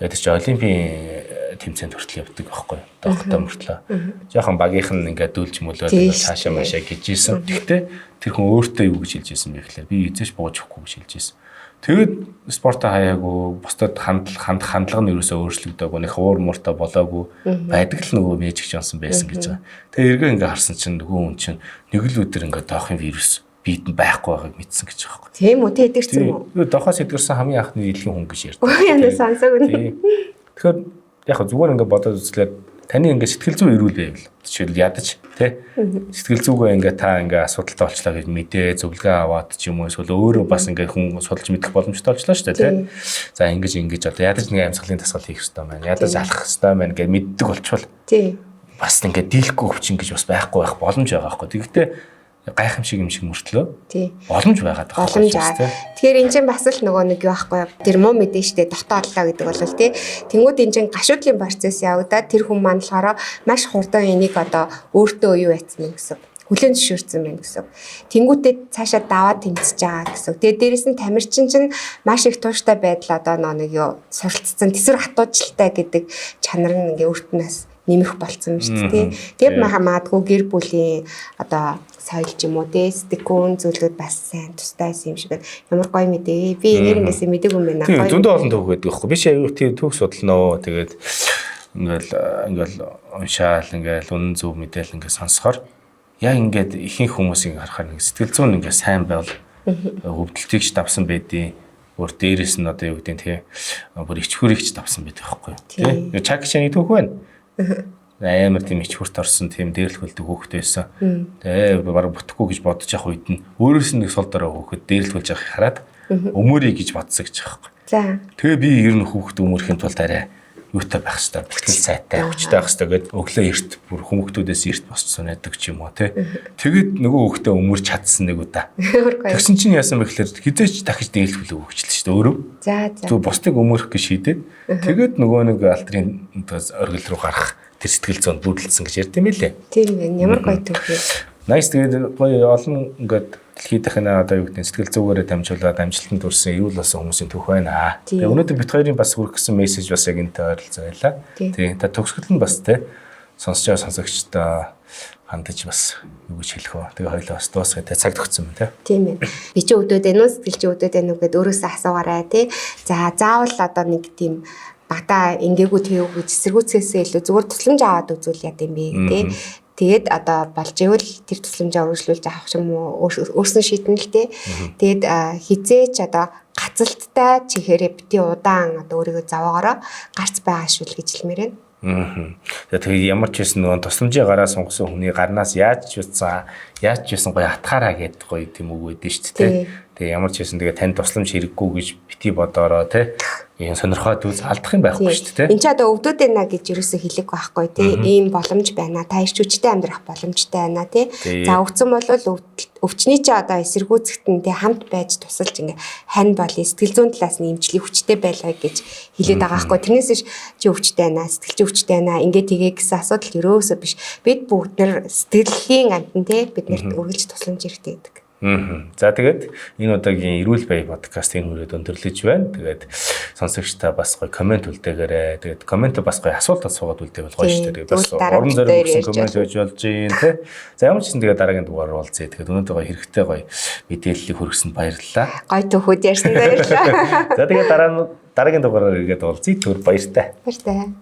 тэгээд чи олимпийн тэмцээнд хүртэл явдаг байхгүй доктор мөртлөө. Жохон багийнх нь ингээд дүүлж мөлөөд цаашаа машаа гэж ийсэн. Гэхдээ тэр хүн өөртөө юу гэж хэлж ийсэн бэ гэхээр би эзэж бууж өгөхгүй гэж хэлж ийсэн. Тэгээд спортоо хаяагүй бусдад хандлага нь ерөөсөө өөрчлөгдөөгүй нэг уур мууртай болоогүй байдаг л нөгөө Magic Johnson байсан гэж байгаа. Тэгээд эргээ ингээ харсан чинь нөгөө хүн чинь нэг л өдөр ингээ доохын вирус биед нь байхгүй байгааг мэдсэн гэж байгаа байхгүй. Тийм үү, тэ эдгэрсэн үү? Дохоос эдгэрсэн хамгийн анхны дэлхийн хүн гэж ярьдаг. Яна сонсоогүй. Тэгэхээр яг зүгээр ингээд бодоод үзлээ таны ингээд сэтгэл зүй эрүүл байвал жишээл ядаж тий сэтгэл зүгөө ингээд та ингээд асуудалтай болчлаа гэж мэдээ зөвлөгөө аваад ч юм уу эсвэл өөрөө бас ингээд хүн судалж мэдэх боломжтой болчлаа шүү дээ тий. За ингэж одоо ядаж нэг амьсгалын дасгал хийх хэрэгтэй байна. Ядаж алах хэрэгтэй байна гэж мэддэг болчвол тий бас ингээд дийлэхгүй өвчин гэж бас байхгүй байх боломж байгаа байхгүй. Тэгэхдээ гайхамшиг юм шиг мөртлөө боломж байгаад байгаа. Боломж аа. Тэгэхээр энэ чинь бас л нөгөө нэг юу байхгүй. Тэр муу мэдэн штэ дотооллоо гэдэг бол тий. Тэнгүүд энэ чинь гашуудлын процесс явагдаад тэр хүн маань болохоор маш хурдан энийг одоо өөртөө юу яцсан юм гэсэн. Хүлэн зөвшөөрсөн байна гэсэн. Тэнгүүтээ цаашаа даваад тэмцэж байгаа гэсэн. Тэгээ дээрэс нь тамирчин чинь маш их тууштай байдал одоо нэг юу суралцсан тэсвэр хатуужилтай гэдэг чанар нь ингээ өөртнөөс нэмэх болцсон юм шүү дээ. Тэгээ магадгүй гэр бүлийн одоо соёл ч юм уу те стикун зүйлүүд бас сайн тустай юм шиг байна. Ямар гоё мэдээ. Би энэрнээс мэдээг юм байна. Гоё. Зөндөө олон төгөөд байдаг байхгүй. Би аюу тийм төг судалнаа. Тэгээд ингээл уншаал ингээл үнэн зөв мэдээл ингээд сонсохоор яг ингээд ихэнх хүмүүсийг харахаар нэг сэтгэл зүйн ингээд сайн байл өвдөлтийг ч давсан байдیں۔ Өөр дээрээс нь одоо юу гэдэг те бүр ичхүрийг ч давсан байдаг байхгүй. Тэ. Чакчаны түүх байна. Амар тийм ичхүрт орсон тийм дээрлхүүлдэг хөөхтэй байсан. Тэгээ бараг бүтэхгүй гэж бодож явах үед нь өөрөөс нь нэг сул дараа хөөхөд дээрлхүүлж явах хараад өмөрий гэж бодсон гэж байгаа байхгүй. За. Тэгээ би ер нь хөөхд өмөрхийн тулд арай юутай байх хэрэгтэй, бүтгэл сайтай, хүчтэй байх хэрэгтэй гэд өглөө эрт бүр хүмүүстүүдээс эрт босцсон байдаг ч юм уу тий. Тэгээд нөгөө хөөхтэй өмөрч чадсан нэг удаа. Тэгсэн чинь яасан бэ гэхээр хизээч дахиж дээрлхүүлээ өгчлээ шүү дээ өөрөө. За. Тэгвэл бусдыг өмөрөх гэж шийдээд тэгээд нөгөө нэг алтрын оргил руу гарах тэр сэтгэл зүйн бүрдэлсэн гэж ярьд юм байлээ. Тийм байна. Ямар гоё түүх вэ? Nice тэгээд гоё олон ингээд дэлхийд дахина одоо юу гэдэг сэтгэл зүгээрээ дамжуулаад амжилтанд хүрсэн эрүүл болсон хүмүүсийн түүх байна. Тэгээд өнөөдөр бит хоёрын бас хүргэсэн мессеж бас яг энэтэй ойролцоо байлаа. Тэгээд та төгсгөл нь бас те сонсож байгаа сонсогчдоо хандаж бас юу гэж хэлэх вэ? Тэгээд хоёлаа бас дуусгая те цаг төгссөн байна те. Тийм ээ. Би ч өвдөд байна уу сэтгэл чи өвдөд байна уу гэдээ өөрөөсөө асуугаарай те. За заавал одоо нэг тийм бата ингээгүй тэгээгүй эсэргүүцээсээ илүү зүгээр тусламж аваад үзүүл яа гэм бэ те. Тэгээд одоо болж ивэл тэр тусламжаа үргэлжлүүлж авах юм уу өөрснөө шийднэ л те. Тэгээд хизээч одоо гацалттай чихээрээ бити удаан одоо өөрийгөө заваагаараа гарц байгаа шүүл гэж хэлмээр байна. Тэгээд ямар ч байсан нөгөө тусламжийн гараа сонгосон хүний гарнаас яаж ч байсан гоё атгаараа гэдэг гоё тийм үг өгдөө шүү дээ. Тэгээ ямар ч байсан тэгээ тань тусламж хэрэггүй гэж бити бодоороо те. Энэ сонирхоод үз алдах юм байхгүй шүү дээ. Энд ч одоо өвдөд байна гэж юусоо хэлэх байхгүй те. Ийм боломж байна. Та ирч хүчтэй амьдрах боломжтой байна те. За өвцөн бол өвчний чи одоо эсэргүүцэхт нь те хамт байж тусалж ингээ хань болъё. Сэтгэл зүйн талаас нь эмчлийн хүчтэй байлаа гэж хэлээд байгаа байхгүй. Тэрнээс чи өвчтэй байна. Сэтгэл чи өвчтэй байна. Ингээ тэгээ гэсэн асуудал ерөөсөө биш. Бид бүгд нэр сэтгэлийн амтан те биднэрт үргэлж тусламж хэрэгтэй гэдэг. За тэгээд энэ удаагийн эрүүл бай подкастын хүрээд өндөрлөж байна. Тэгээд сонсогчдаа бас гоё комент үлдээгээрэй. Тэгээд комент бас гоё асуулт асуугаад үлдээвэл гоё шүү дээ. Тэгээд бас орон зайг өгсөн комент байж болж юм тий. За ямар ч гэсэн тэгээд дараагийн дугаар уулзъя. Тэгээд өнөөдөр гоё хэрэгтэй гоё мэдээллийг хүргэсэнд баярлалаа. Гоё төхөд ярьсан баярлалаа. За тэгээд дараагийн дугаараар ирээд уулзъя. Түр баяртай. Баяртай.